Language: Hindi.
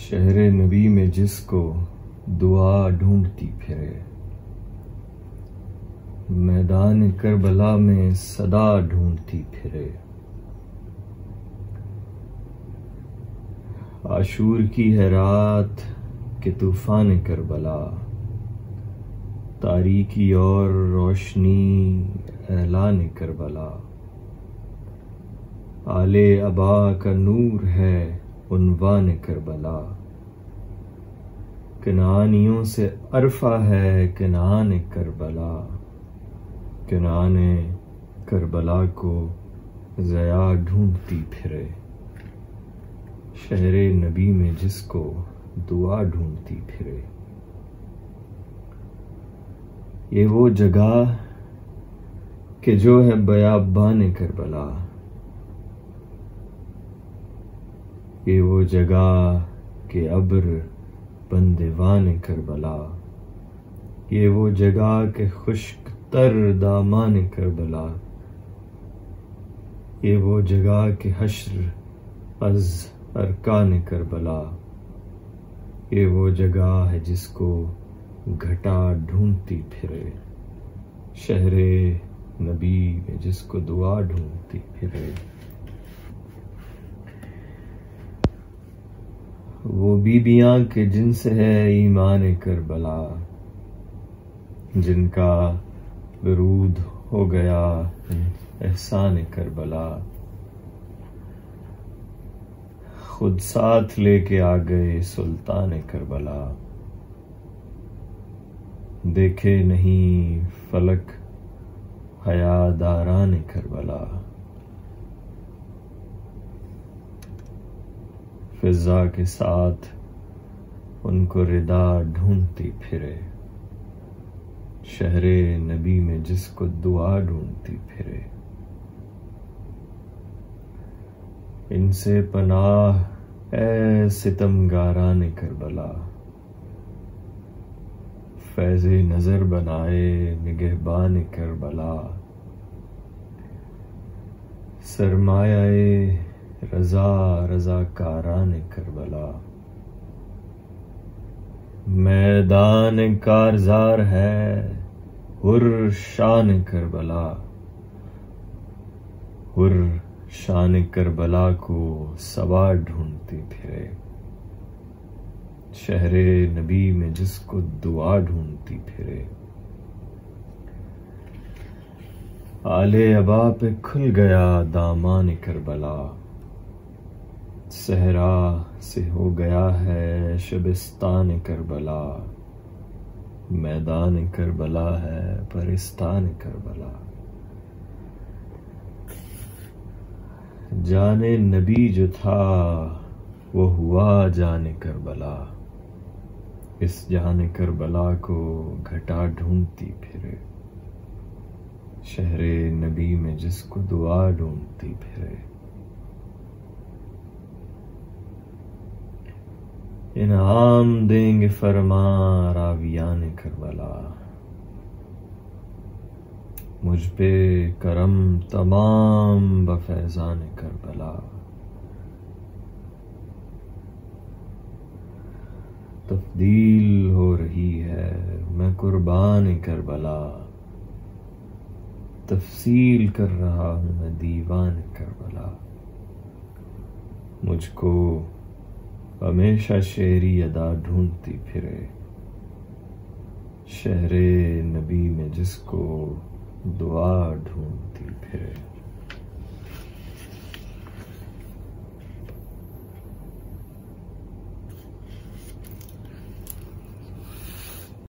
शहरे नबी में जिसको दुआ ढूंढती फिरे, मैदान करबला में सदा ढूंढती फिरे। आशूर की है रात के तूफान करबला, तारीकी और रोशनी ऐलान करबला। आले अबा का नूर है उन्वान करबला, कनानियों से अरफा है कनान करबला। कनान करबला को ज़या ढूंढती फिरे, शहरे नबी में जिसको दुआ ढूंढती फिरे। ये वो जगह कि जो है बयाबान करबला, ये वो जगह के अब्र बंदेवान करबला। ये वो जगह के खुश्क तर दामान करबला। ये वो जगह के हश्र अज अरकान करबला। ये वो जगह है जिसको घटा ढूंढती फिरे, शहरे नबी में जिसको दुआ ढूंढती फिरे। वो बीबियां के जिनसे है ईमान करबला, जिनका विरूद हो गया एहसान करबला। खुद साथ लेके आ गए सुल्तान करबला, देखे नहीं फलक हयादारान करबला। फिजा के साथ उनको रिदा ढूंढती फिरे, शहरे नबी में जिसको दुआ ढूंढती फिरे। इनसे पनाह ऐ सितमगारान करबला, फैज़े नजर बनाए निगहबान करबला। सरमायाए रजा रज़ाकारान करबला, मैदान कारज़ार है हुर शान करबला। हुर शान करबला को सवार ढूंढती फिरे, शहरे नबी में जिसको दुआ ढूंढती फिरे। आले अबा पे खुल गया दामान करबला, सहरा से हो गया है शबिस्तान करबला। मैदान करबला है परिस्तान करबला। जाने नबी जो था वो हुआ जाने करबला, इस जाने करबला को घटा ढूंढती फिरे, शहरे नबी में जिसको दुआ ढूंढती फिरे। इनाम देंगे फरमा रावियान करबला, मुझ पे करम तमाम बफैज़ान करबला। तफ्दील हो रही है मैं कुर्बान करबला, तफसील कर रहा हूं मैं दीवान करबला। मुझको हमेशा शेरी अदा ढूंढती फिरे, शहरे नबी में जिसको दुआ ढूंढती फिरे।